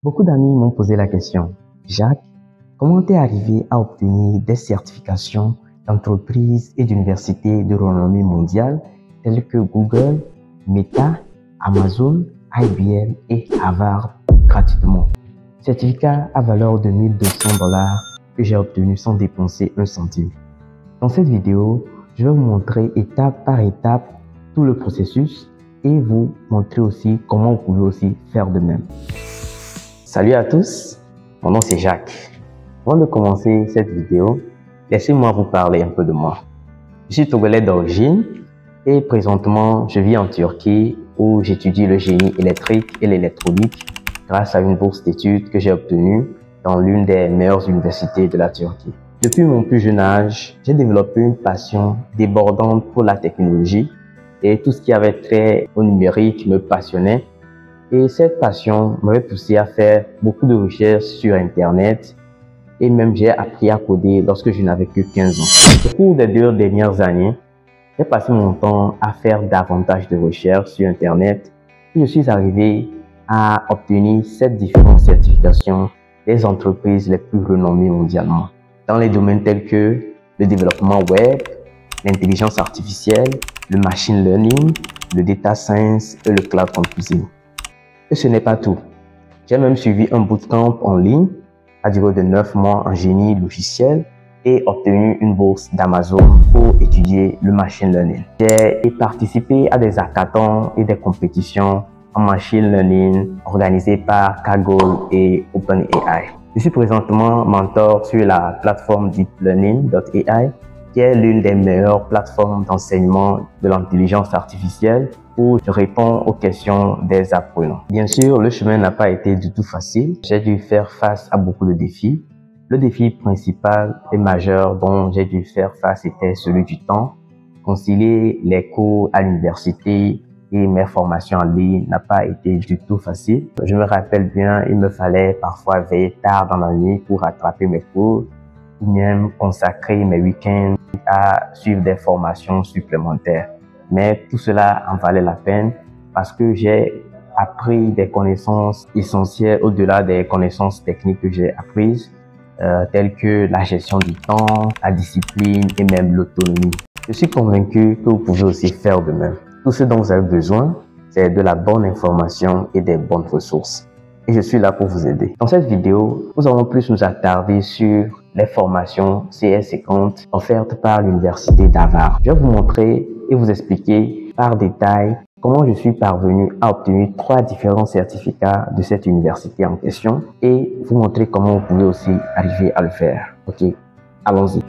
Beaucoup d'amis m'ont posé la question: Jacques, comment t'es arrivé à obtenir des certifications d'entreprises et d'universités de renommée mondiale telles que Google, Meta, Amazon, IBM et Harvard gratuitement? Certificat à valeur de $1200 que j'ai obtenu sans dépenser un centime. Dans cette vidéo, je vais vous montrer étape par étape tout le processus et vous montrer aussi comment vous pouvez aussi faire de même. Salut à tous, mon nom c'est Jacques. Avant de commencer cette vidéo, laissez-moi vous parler un peu de moi. Je suis togolais d'origine et présentement je vis en Turquie où j'étudie le génie électrique et l'électronique grâce à une bourse d'études que j'ai obtenue dans l'une des meilleures universités de la Turquie. Depuis mon plus jeune âge, j'ai développé une passion débordante pour la technologie et tout ce qui avait trait au numérique me passionnait. Et cette passion m'avait poussé à faire beaucoup de recherches sur Internet et même j'ai appris à coder lorsque je n'avais que 15 ans. Au cours des 2 dernières années, j'ai passé mon temps à faire davantage de recherches sur Internet et je suis arrivé à obtenir 7 différentes certifications des entreprises les plus renommées mondialement dans les domaines tels que le développement web, l'intelligence artificielle, le machine learning, le data science et le cloud computing. Et ce n'est pas tout. J'ai même suivi un bootcamp en ligne à durée de 9 mois en génie logiciel et obtenu une bourse d'Amazon pour étudier le machine learning. J'ai participé à des hackathons et des compétitions en machine learning organisées par Kaggle et OpenAI. Je suis présentement mentor sur la plateforme deeplearning.ai qui est l'une des meilleures plateformes d'enseignement de l'intelligence artificielle où je réponds aux questions des apprenants. Bien sûr, le chemin n'a pas été du tout facile. J'ai dû faire face à beaucoup de défis. Le défi principal et majeur dont j'ai dû faire face était celui du temps. Concilier les cours à l'université et mes formations en ligne n'a pas été du tout facile. Je me rappelle bien, il me fallait parfois veiller tard dans la nuit pour rattraper mes cours ou même consacrer mes week-ends à suivre des formations supplémentaires. Mais tout cela en valait la peine parce que j'ai appris des connaissances essentielles au-delà des connaissances techniques que j'ai apprises, telles que la gestion du temps, la discipline et même l'autonomie. Je suis convaincu que vous pouvez aussi faire de même. Tout ce dont vous avez besoin, c'est de la bonne information et des bonnes ressources. Et je suis là pour vous aider. Dans cette vidéo, nous allons plus nous attarder sur les formations CS50 offertes par l'université d'Harvard. Je vais vous montrer et vous expliquer par détail comment je suis parvenu à obtenir 3 différents certificats de cette université en question et vous montrer comment vous pouvez aussi arriver à le faire. Ok, allons-y.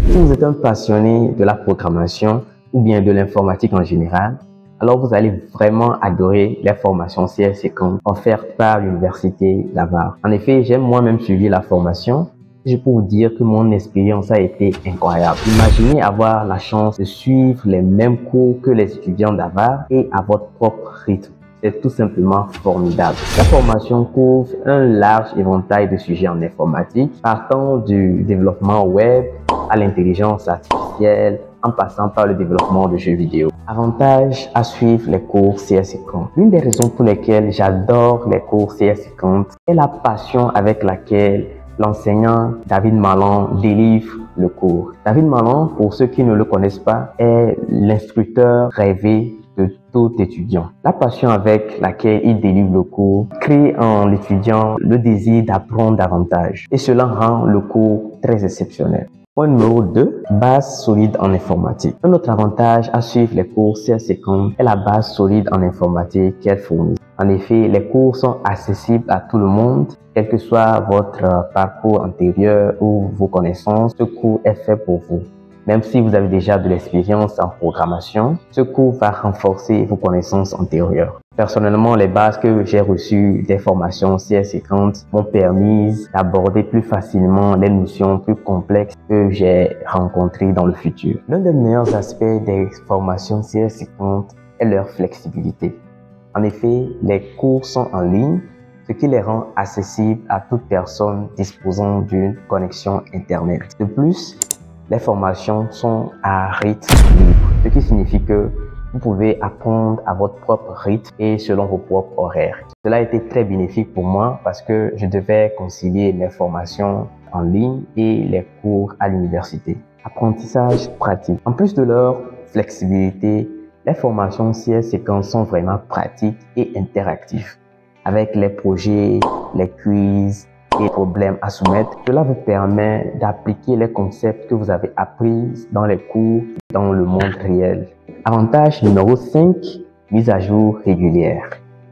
Si vous êtes un passionné de la programmation ou bien de l'informatique en général, alors vous allez vraiment adorer les formations CS50 offertes par l'université d'Harvard. En effet, j'ai moi-même suivi la formation. Je peux vous dire que mon expérience a été incroyable. Imaginez avoir la chance de suivre les mêmes cours que les étudiants d'Harvard et à votre propre rythme. C'est tout simplement formidable. La formation couvre un large éventail de sujets en informatique, partant du développement web à l'intelligence artificielle, en passant par le développement de jeux vidéo. Avantage à suivre les cours CS50. L'une des raisons pour lesquelles j'adore les cours CS50 est la passion avec laquelle l'enseignant David Malan délivre le cours. David Malan, pour ceux qui ne le connaissent pas, est l'instructeur rêvé de tout étudiant. La passion avec laquelle il délivre le cours crée en l'étudiant le désir d'apprendre davantage et cela rend le cours très exceptionnel. Point numéro 2, base solide en informatique. Un autre avantage à suivre les cours CS50 est la base solide en informatique qu'elle fournit. En effet, les cours sont accessibles à tout le monde, quel que soit votre parcours antérieur ou vos connaissances, ce cours est fait pour vous. Même si vous avez déjà de l'expérience en programmation, ce cours va renforcer vos connaissances antérieures. Personnellement, les bases que j'ai reçues des formations CS50 m'ont permis d'aborder plus facilement les notions plus complexes que j'ai rencontrées dans le futur. L'un des meilleurs aspects des formations CS50 est leur flexibilité. En effet, les cours sont en ligne, ce qui les rend accessibles à toute personne disposant d'une connexion Internet. De plus, les formations sont à rythme libre, ce qui signifie que Vous pouvez apprendre à votre propre rythme et selon vos propres horaires. Cela a été très bénéfique pour moi parce que je devais concilier mes formations en ligne et les cours à l'université. Apprentissage pratique. En plus de leur flexibilité, les formations CS Séquence sont vraiment pratiques et interactives. Avec les projets, les quiz et problèmes à soumettre, cela vous permet d'appliquer les concepts que vous avez appris dans les cours dans le monde réel. Avantage numéro 5, mise à jour régulière.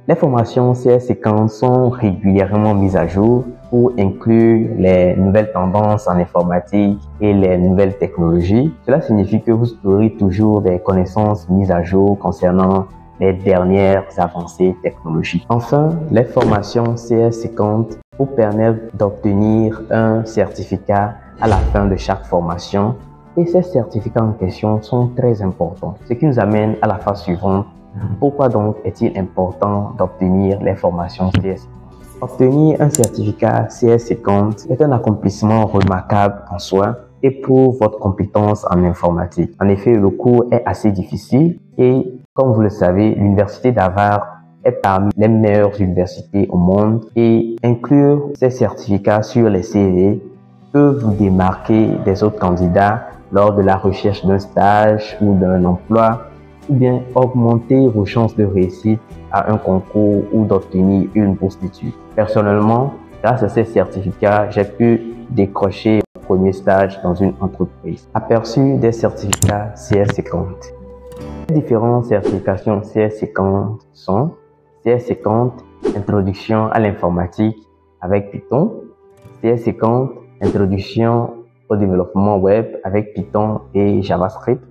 Les formations CS Séquence sont régulièrement mises à jour pour inclure les nouvelles tendances en informatique et les nouvelles technologies. Cela signifie que vous aurez toujours des connaissances mises à jour concernant les dernières avancées technologiques. Enfin, les formations CS Séquence vous permettent d'obtenir un certificat à la fin de chaque formation et ces certificats en question sont très importants. Ce qui nous amène à la phase suivante. Pourquoi donc est-il important d'obtenir les formations CS? Obtenir un certificat CS Séquence est un accomplissement remarquable en soi et prouve votre compétence en informatique. En effet, le cours est assez difficile et comme vous le savez, l'université d'Harvard est parmi les meilleures universités au monde et inclure ces certificats sur les CV peut vous démarquer des autres candidats lors de la recherche d'un stage ou d'un emploi ou bien augmenter vos chances de réussite à un concours ou d'obtenir une bourse d'études. Personnellement, grâce à ces certificats, j'ai pu décrocher mon premier stage dans une entreprise. Aperçu des certificats CS Séquence. Les différentes certifications CS Séquence sont CS Séquence Introduction à l'informatique avec Python, CS Séquence Introduction au développement web avec Python et JavaScript,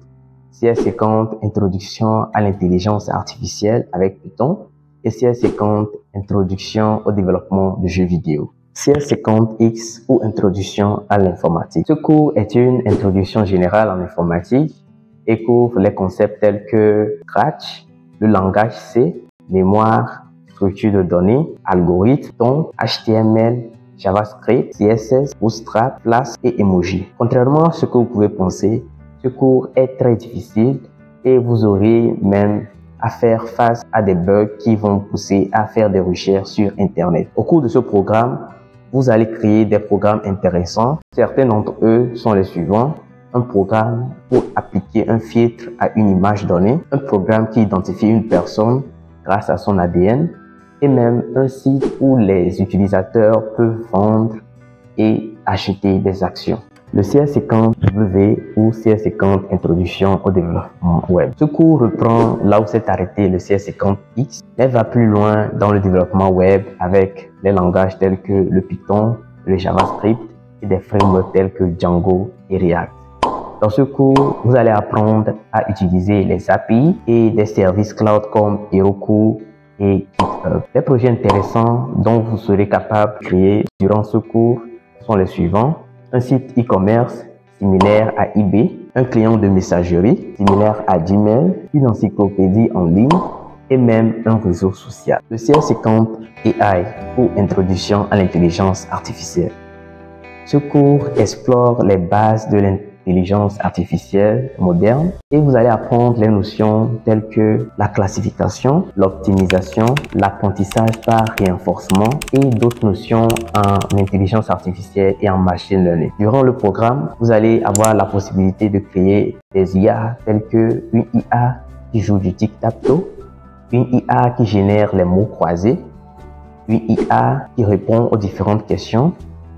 CS Séquence Introduction à l'intelligence artificielle avec Python et CS Séquence Introduction au développement de jeux vidéo. CS Séquence X ou Introduction à l'informatique. Ce cours est une introduction générale en informatique et couvre les concepts tels que Scratch, le langage C, mémoire, structure de données, algorithmes, HTML, JavaScript, CSS, Bootstrap, Flash et Emoji. Contrairement à ce que vous pouvez penser, ce cours est très difficile et vous aurez même à faire face à des bugs qui vont pousser à faire des recherches sur Internet. Au cours de ce programme, vous allez créer des programmes intéressants. Certains d'entre eux sont les suivants. Un programme pour appliquer un filtre à une image donnée, un programme qui identifie une personne grâce à son ADN et même un site où les utilisateurs peuvent vendre et acheter des actions. Le CS Séquence W ou CS Séquence Introduction au développement web. Ce cours reprend là où s'est arrêté le CS Séquence X, mais va plus loin dans le développement web avec les langages tels que le Python, le JavaScript et des frameworks tels que Django et React. Dans ce cours, vous allez apprendre à utiliser les API et des services cloud comme Heroku et GitHub. Les projets intéressants dont vous serez capable de créer durant ce cours sont les suivants. Un site e-commerce similaire à eBay, un client de messagerie similaire à Gmail, une encyclopédie en ligne et même un réseau social. Le CS Séquence AI ou Introduction à l'intelligence artificielle. Ce cours explore les bases de l'intelligence artificielle moderne et vous allez apprendre les notions telles que la classification, l'optimisation, l'apprentissage par renforcement et d'autres notions en intelligence artificielle et en machine learning. Durant le programme, vous allez avoir la possibilité de créer des IA telles que une IA qui joue du tic-tac-toe, une IA qui génère les mots croisés, une IA qui répond aux différentes questions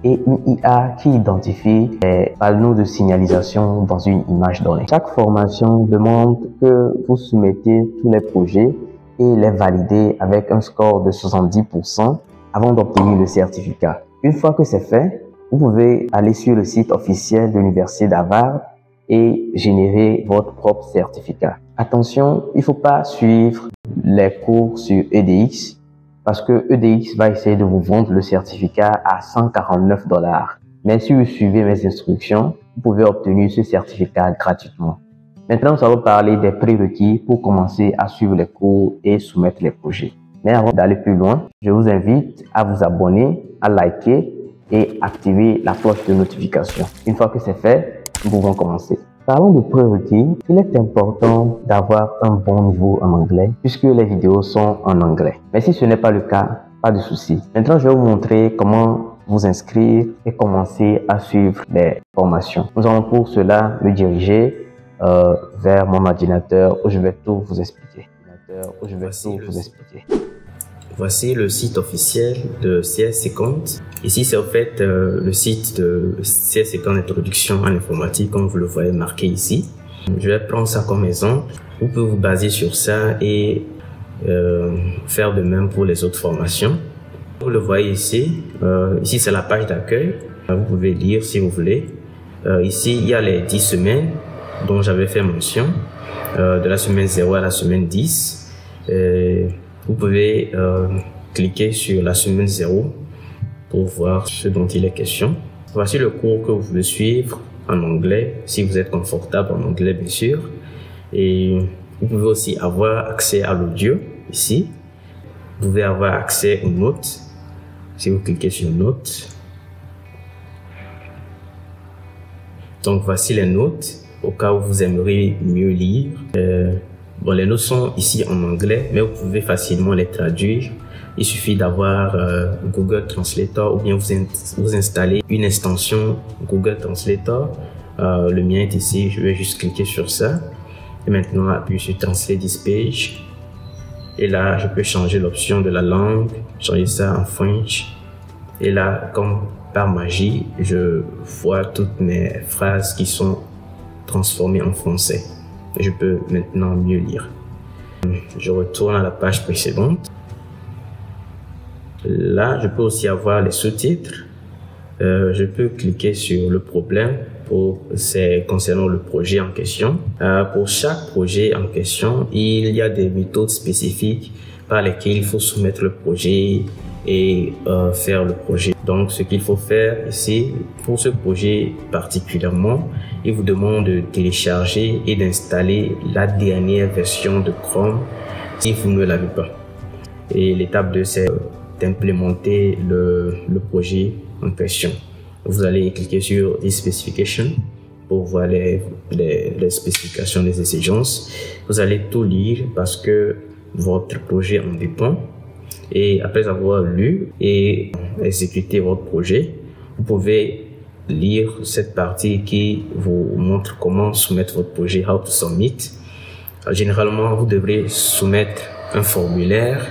et une IA qui identifie les panneaux de signalisation dans une image donnée. Chaque formation demande que vous soumettez tous les projets et les valider avec un score de 70% avant d'obtenir le certificat. Une fois que c'est fait, vous pouvez aller sur le site officiel de l'université d'Harvard et générer votre propre certificat. Attention, il ne faut pas suivre les cours sur EDX parce que EDX va essayer de vous vendre le certificat à 149 $. Mais si vous suivez mes instructions, vous pouvez obtenir ce certificat gratuitement. Maintenant, nous allons parler des prérequis pour commencer à suivre les cours et soumettre les projets. Mais avant d'aller plus loin, je vous invite à vous abonner, à liker et activer la cloche de notification. Une fois que c'est fait, nous pouvons commencer. Parlons de prérequis. Il est important d'avoir un bon niveau en anglais puisque les vidéos sont en anglais. Mais si ce n'est pas le cas, pas de souci. Maintenant, je vais vous montrer comment vous inscrire et commencer à suivre les formations. Nous allons pour cela me diriger vers mon ordinateur où je vais tout vous expliquer. Voici le site officiel de CS50. Ici, c'est en fait le site de CS50 Introduction en informatique, comme vous le voyez marqué ici. Je vais prendre ça comme exemple. Vous pouvez vous baser sur ça et faire de même pour les autres formations. Vous le voyez ici. Ici, c'est la page d'accueil. Vous pouvez lire si vous voulez. Ici, il y a les 10 semaines dont j'avais fait mention, de la semaine 0 à la semaine 10. Vous pouvez cliquer sur la semaine 0 pour voir ce dont il est question. Voici le cours que vous pouvez suivre en anglais, si vous êtes confortable en anglais bien sûr. Et vous pouvez aussi avoir accès à l'audio ici. Vous pouvez avoir accès aux notes si vous cliquez sur notes. Donc voici les notes au cas où vous aimeriez mieux lire. Bon, les notes sont ici en anglais, mais vous pouvez facilement les traduire. Il suffit d'avoir Google Translator ou bien vous installez une extension Google Translator. Le mien est ici, je vais juste cliquer sur ça. Et maintenant, appuyer sur Translate this page. Et là, je peux changer l'option de la langue, changer ça en French. Et là, comme par magie, je vois toutes mes phrases qui sont transformées en français. Je peux maintenant mieux lire. Je retourne à la page précédente. Là, je peux aussi avoir les sous-titres. Je peux cliquer sur le problème concernant le projet en question. Pour chaque projet en question, il y a des méthodes spécifiques par lesquelles il faut soumettre le projet et faire le projet. Donc, ce qu'il faut faire ici, pour ce projet particulièrement, il vous demande de télécharger et d'installer la dernière version de Chrome si vous ne l'avez pas. Et l'étape 2, c'est d'implémenter le projet en question. Vous allez cliquer sur This Specification pour voir les spécifications des exigences. Vous allez tout lire parce que votre projet en dépend. Et après avoir lu et exécuté votre projet, vous pouvez lire cette partie qui vous montre comment soumettre votre projet, how to submit. Généralement, vous devrez soumettre un formulaire.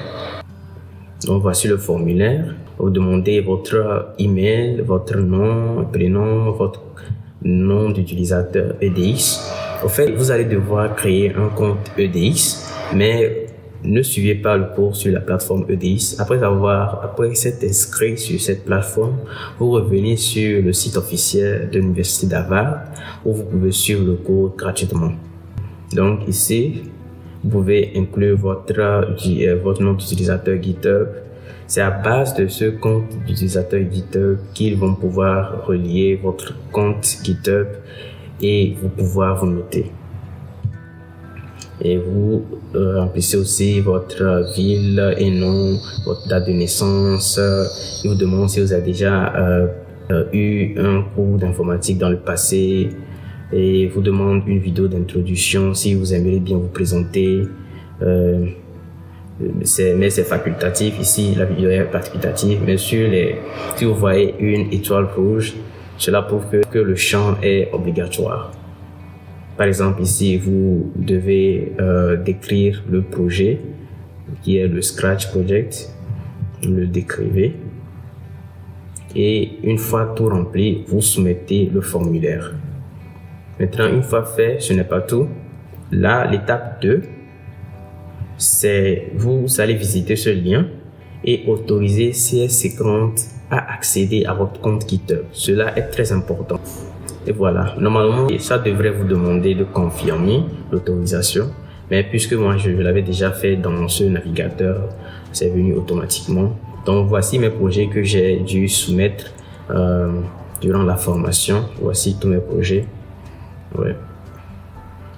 Donc, voici le formulaire. Vous demandez votre email, votre nom, prénom, votre nom d'utilisateur EDX. En fait, vous allez devoir créer un compte EDX, mais ne suivez pas le cours sur la plateforme EDX. Après s'être inscrit sur cette plateforme, vous revenez sur le site officiel de l'Université d'Harvard où vous pouvez suivre le cours gratuitement. Donc ici, vous pouvez inclure votre nom d'utilisateur GitHub. C'est à base de ce compte d'utilisateur GitHub qu'ils vont pouvoir relier votre compte GitHub et vous pouvoir vous noter. Et vous remplissez aussi votre ville et nom, votre date de naissance. Il vous demande si vous avez déjà eu un cours d'informatique dans le passé. Et vous demande une vidéo d'introduction si vous aimeriez bien vous présenter. Mais c'est facultatif. Ici, la vidéo est facultative. Mais si vous voyez une étoile rouge, cela prouve que le champ est obligatoire. Par exemple, ici, vous devez décrire le projet qui est le Scratch Project. Le décrivez. Et une fois tout rempli, vous soumettez le formulaire. Maintenant, une fois fait, ce n'est pas tout. Là, l'étape 2, c'est vous allez visiter ce lien et autoriser CS50 à accéder à votre compte GitHub. Cela est très important. Et voilà, normalement, ça devrait vous demander de confirmer l'autorisation. Mais puisque moi, je l'avais déjà fait dans ce navigateur, c'est venu automatiquement. Donc, voici mes projets que j'ai dû soumettre durant la formation. Voici tous mes projets. Ouais.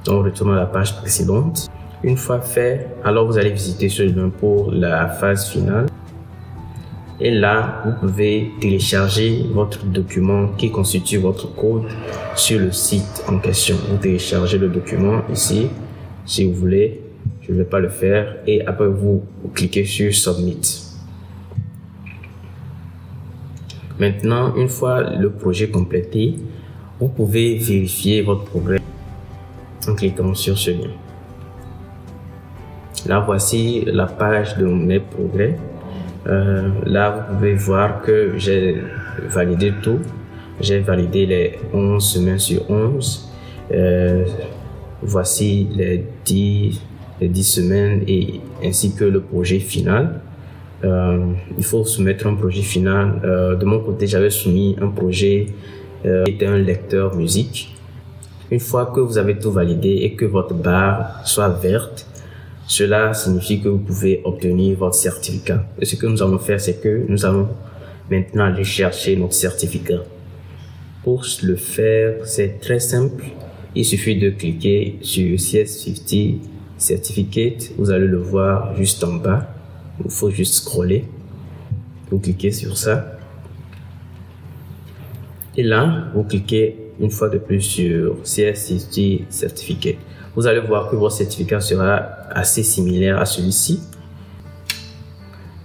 Donc, retournons à la page précédente. Une fois fait, alors vous allez visiter ce lien pour la phase finale. Et là, vous pouvez télécharger votre document qui constitue votre code sur le site en question. Vous téléchargez le document ici, si vous voulez. Je ne vais pas le faire. Et après, vous cliquez sur Submit. Maintenant, une fois le projet complété, vous pouvez vérifier votre progrès en cliquant sur ce lien. Là, voici la page de mes progrès. Là, vous pouvez voir que j'ai validé tout. J'ai validé les 11 semaines sur 11. Voici les 10 semaines et ainsi que le projet final. Il faut soumettre un projet final. De mon côté, j'avais soumis un projet qui était un lecteur musique. Une fois que vous avez tout validé et que votre barre soit verte, cela signifie que vous pouvez obtenir votre certificat. Et ce que nous allons faire, c'est que nous allons maintenant aller chercher notre certificat. Pour le faire, c'est très simple. Il suffit de cliquer sur CS50 Certificate. Vous allez le voir juste en bas. Il faut juste scroller. Vous cliquez sur ça. Et là, vous cliquez une fois de plus sur CS50 Certificate. Vous allez voir que votre certificat sera assez similaire à celui-ci.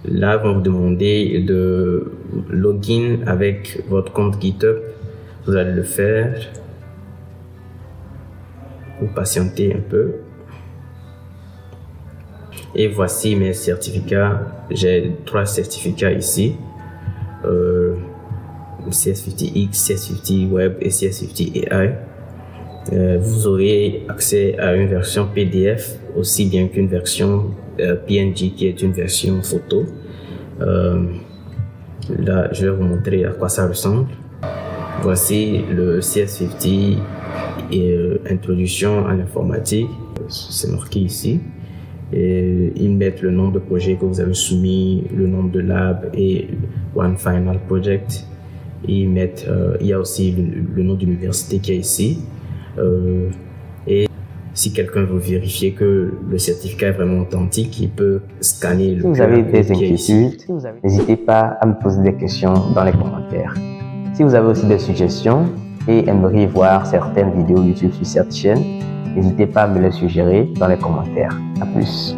Là, vous vous demandez de login avec votre compte GitHub. Vous allez le faire. Vous patientez un peu. Et voici mes certificats. J'ai 3 certificats ici. CS50X, CS50 Web et CS50 AI. Vous aurez accès à une version PDF aussi bien qu'une version PNG qui est une version photo. Là, je vais vous montrer à quoi ça ressemble. Voici le CS50 et introduction à l'informatique. C'est marqué ici. Et ils mettent le nombre de projets que vous avez soumis, le nombre de labs et One Final Project. Et ils mettent, il y a aussi le nom d'université qui est ici. Et si quelqu'un veut vérifier que le certificat est vraiment authentique, il peut scanner le Si vous avez des inquiétudes, n'hésitez pas à me poser des questions dans les commentaires. Si vous avez aussi des suggestions et aimeriez voir certaines vidéos YouTube sur cette chaîne, n'hésitez pas à me les suggérer dans les commentaires. À plus.